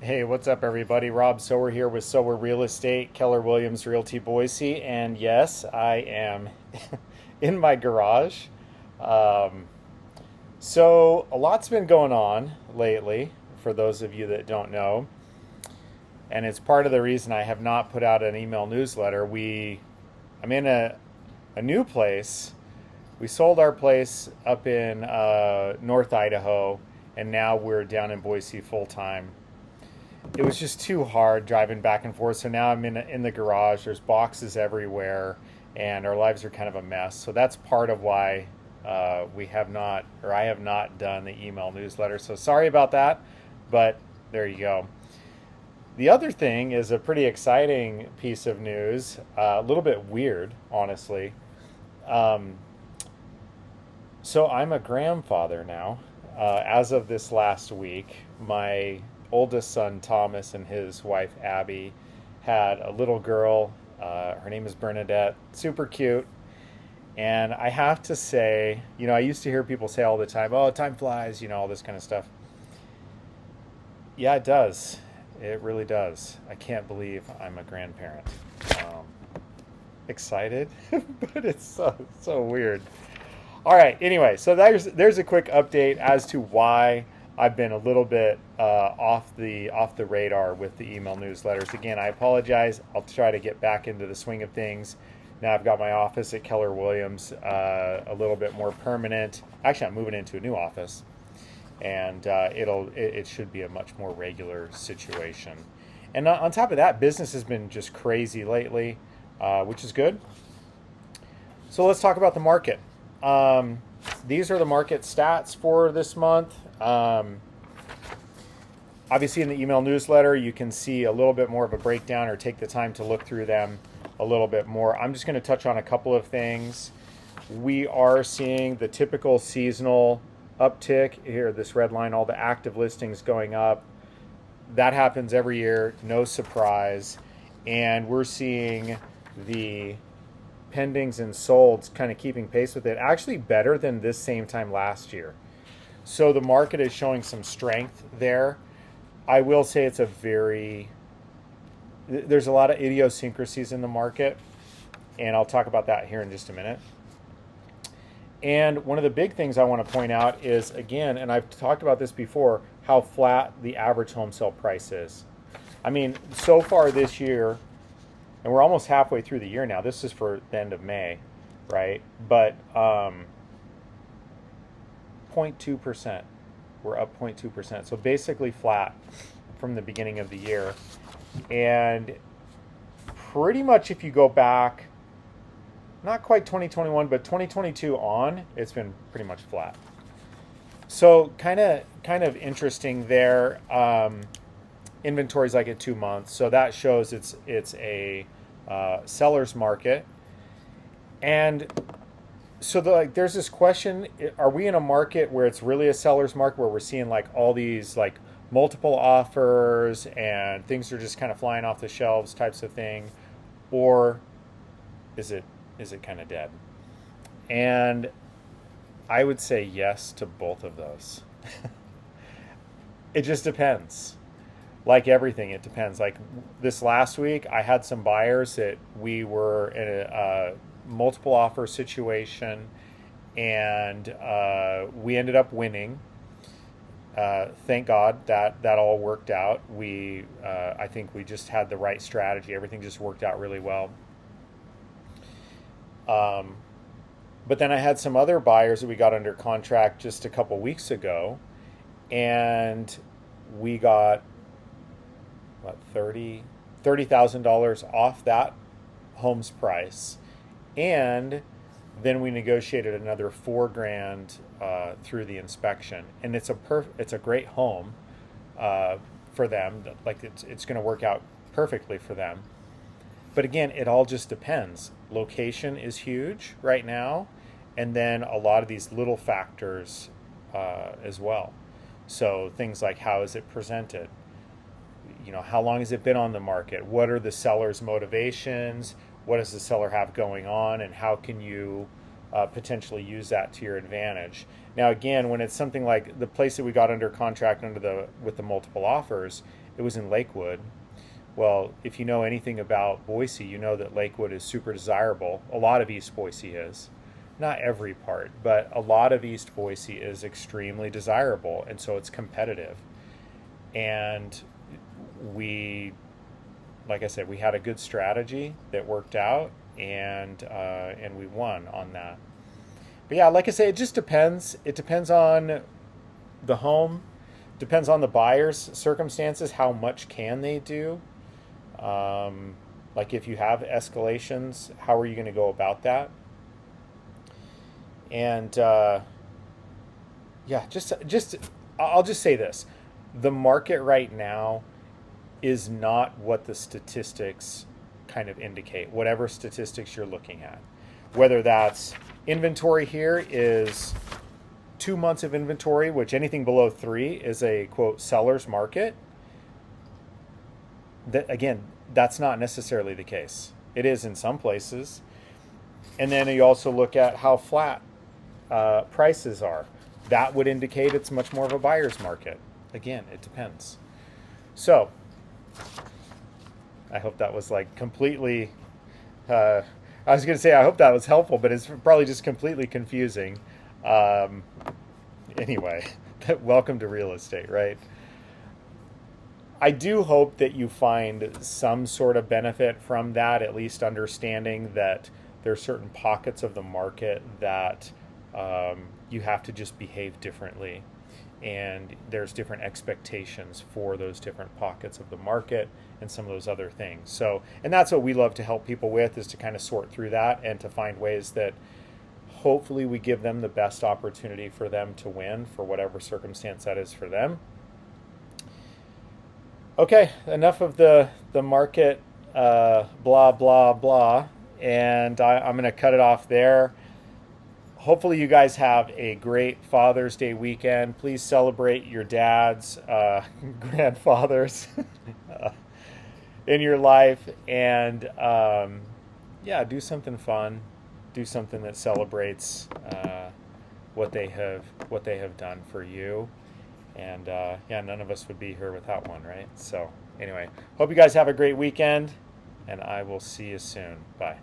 Hey, what's up, everybody? Rob Sower here with Sower Real Estate, Keller Williams Realty Boise. And yes, I am in my garage. Um, so, a lot's been going on lately, for those of you that don't know. And it's part of the reason I have not put out an email newsletter. I'm in a new place. We sold our place up in North Idaho, and now we're down in Boise full time. It was just too hard driving back and forth. So now I'm in the garage. There's boxes everywhere, and our lives are kind of a mess. So that's part of why we have not, or I have not done the email newsletter. So sorry about that, but there you go. The other thing is a pretty exciting piece of news, a little bit weird, honestly. Um, so I'm a grandfather now. As of this last week, my oldest son Thomas and his wife Abby had a little girl. Her name is Bernadette. Super cute. And I have to say, I used to hear people say all the time, "Oh, time flies," all this kind of stuff. Yeah, it does. It really does. I can't believe I'm a grandparent. Um, Excited, but it's so weird. All right. Anyway, so there's a quick update as to why I've been a little bit off the radar with the email newsletters. Again, I apologize. I'll try to get back into the swing of things. Now I've got my office at Keller Williams a little bit more permanent. Actually, I'm moving into a new office, and it should be a much more regular situation. And on top of that, business has been just crazy lately, which is good. So let's talk about the market. Um, these are the market stats for this month. Obviously, in the email newsletter, you can see a little bit more of a breakdown or take the time to look through them a little bit more. I'm just going to touch on a couple of things. We are seeing the typical seasonal uptick here, this red line, all the active listings going up. That happens every year, no surprise. And we're seeing the pendings and solds kind of keeping pace with it, actually better than this same time last year. So the market is showing some strength there. I will say there's a lot of idiosyncrasies in the market, and I'll talk about that here in just a minute. And one of the big things I want to point out is, again, and I've talked about this before, how flat the average home sale price is. I mean, so far this year, and we're almost halfway through the year now. This is for the end of May, right? But 0.2%. We're up 0.2%. So basically flat from the beginning of the year. And pretty much if you go back, not quite 2021, but 2022 on, it's been pretty much flat. So kind of interesting there. Inventory's like at 2 months, so that shows it's a seller's market. And so there's this question: are we in a market where it's really a seller's market, where we're seeing like all these like multiple offers and things are just kind of flying off the shelves types of thing, or is it kind of dead? And I would say yes to both of those. It just depends. Like everything, it depends. Like this last week, I had some buyers that we were in a multiple offer situation, and we ended up winning. Thank God that all worked out. I think we just had the right strategy. Everything just worked out really well. But then I had some other buyers that we got under contract just a couple weeks ago, and we got what, $30,000 off that home's price, and then we negotiated another $4,000 through the inspection, and it's a great home for them. Like it's going to work out perfectly for them. But again, it all just depends. Location is huge right now, and then a lot of these little factors as well. So things like, how is it presented? How long has it been on the market? What are the seller's motivations? What does the seller have going on? And how can you potentially use that to your advantage. Now, again, when it's something like the place that we got under contract with the multiple offers, it was in Lakewood. Well, if you know anything about Boise, you know that Lakewood is super desirable. A lot of East Boise is. Not every part, but a lot of East Boise is extremely desirable, and so it's competitive. And we, like I said, we had a good strategy that worked out, and we won on that. But yeah, like I say, it just depends. It depends on the home, depends on the buyer's circumstances. How much can they do? Like if you have escalations, how are you going to go about that? And yeah, just I'll just say this: the market right now is not what the statistics kind of indicate. Whatever statistics you're looking at, whether that's inventory here is 2 months of inventory, which anything below 3 is a quote seller's market. That again, that's not necessarily the case. It is in some places. And then you also look at how flat prices are. That would indicate it's much more of a buyer's market. Again, it depends. So I hope that was like completely I was going to say I hope that was helpful, but it's probably just completely confusing. Anyway, welcome to real estate, right? I do hope that you find some sort of benefit from that, at least understanding that there are certain pockets of the market that you have to just behave differently. And there's different expectations for those different pockets of the market and some of those other things. So, and that's what we love to help people with, is to kind of sort through that and to find ways that hopefully we give them the best opportunity for them to win for whatever circumstance that is for them. Okay, enough of the market blah, blah, blah. And I'm going to cut it off there. Hopefully you guys have a great Father's Day weekend. Please celebrate your dads, grandfathers in your life. And yeah, do something fun. Do something that celebrates what they have done for you. And yeah, none of us would be here without one, right? So anyway, hope you guys have a great weekend, and I will see you soon. Bye.